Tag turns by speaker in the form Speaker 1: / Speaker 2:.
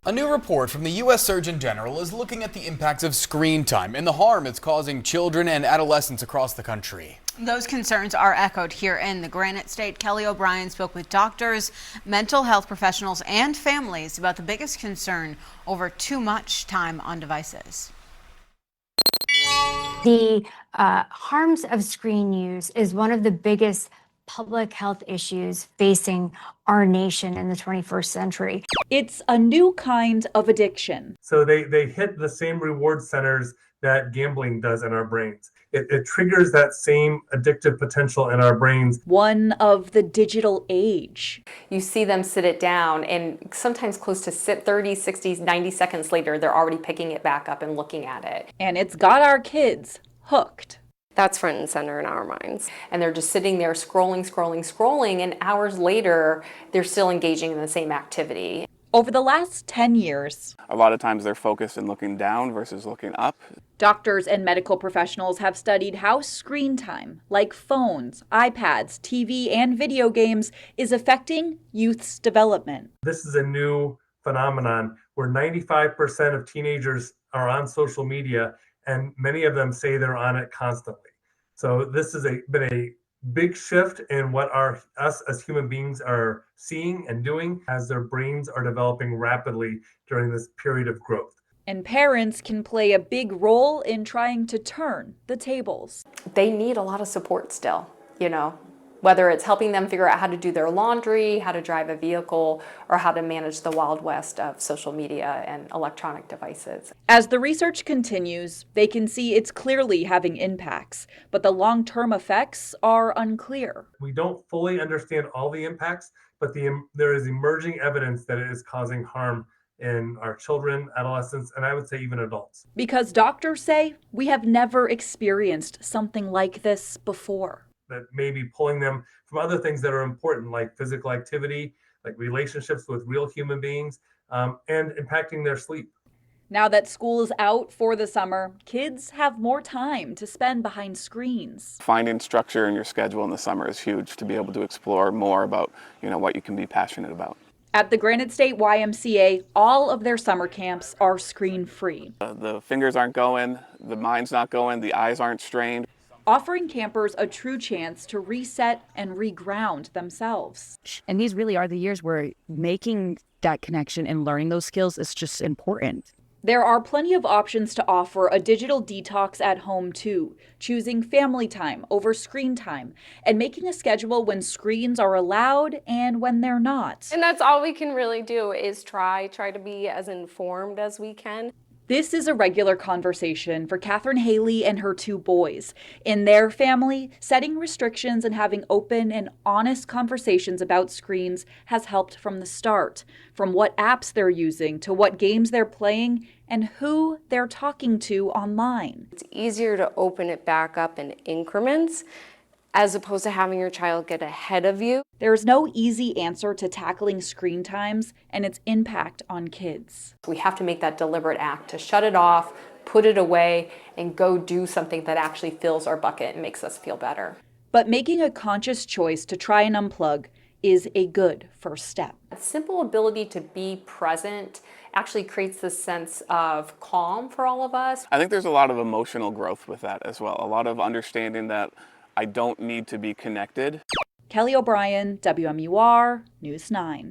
Speaker 1: A new report from the U.S. Surgeon General is looking at the impacts of screen time and the harm it's causing children and adolescents across the country.
Speaker 2: Those concerns are echoed here in the Granite State. Kelly O'Brien spoke with doctors, mental health professionals, and families about the biggest concern over too much time on devices.
Speaker 3: The harms of screen use is one of the biggest public health issues facing our nation in the 21st century.
Speaker 4: It's a new kind of addiction.
Speaker 5: So they hit the same reward centers that gambling does in our brains. It triggers that same addictive potential in our brains.
Speaker 4: One of the digital age.
Speaker 6: You see them sit it down, and sometimes close to 30, 60, 90 seconds later, they're already picking it back up and looking at it.
Speaker 4: And it's got our kids hooked.
Speaker 6: That's front and center in our minds. And they're just sitting there scrolling, and hours later, they're still engaging in the same activity.
Speaker 4: Over the last 10 years,
Speaker 7: a lot of times they're focused in looking down versus looking up.
Speaker 4: Doctors and medical professionals have studied how screen time, like phones, iPads, TV, and video games, is affecting youth's development.
Speaker 5: This is a new phenomenon where 95% of teenagers are on social media, and many of them say they're on it constantly. So this has been a big shift in what us as human beings are seeing and doing as their brains are developing rapidly during this period of growth.
Speaker 4: And parents can play a big role in trying to turn the tables.
Speaker 6: They need a lot of support still, whether it's helping them figure out how to do their laundry, how to drive a vehicle, or how to manage the wild west of social media and electronic devices.
Speaker 4: As the research continues, they can see it's clearly having impacts, but the long-term effects are unclear.
Speaker 5: We don't fully understand all the impacts, but there is emerging evidence that it is causing harm in our children, adolescents, and I would say even adults.
Speaker 4: Because doctors say we have never experienced something like this before.
Speaker 5: That may be pulling them from other things that are important, like physical activity, like relationships with real human beings, and impacting their sleep.
Speaker 4: Now that school is out for the summer, kids have more time to spend behind screens.
Speaker 7: Finding structure in your schedule in the summer is huge to be able to explore more about, what you can be passionate about.
Speaker 4: At the Granite State YMCA, all of their summer camps are screen-free.
Speaker 7: The fingers aren't going, the mind's not going, the eyes aren't strained.
Speaker 4: Offering campers a true chance to reset and reground themselves.
Speaker 8: And these really are the years where making that connection and learning those skills is just important.
Speaker 4: There are plenty of options to offer a digital detox at home too, choosing family time over screen time, and making a schedule when screens are allowed and when they're not.
Speaker 9: And that's all we can really do is try to be as informed as we can.
Speaker 4: This is a regular conversation for Catherine Haley and her two boys. In their family, setting restrictions and having open and honest conversations about screens has helped from the start, from what apps they're using to what games they're playing and who they're talking to online.
Speaker 9: It's easier to open it back up in increments as opposed to having your child get ahead of you.
Speaker 4: There's no easy answer to tackling screen times and its impact on kids.
Speaker 6: We have to make that deliberate act to shut it off, put it away, and go do something that actually fills our bucket and makes us feel better.
Speaker 4: But making a conscious choice to try and unplug is a good first step.
Speaker 6: A simple ability to be present actually creates this sense of calm for all of us.
Speaker 7: I think there's a lot of emotional growth with that as well. A lot of understanding that I don't need to be connected.
Speaker 4: Kelly O'Brien, WMUR News 9.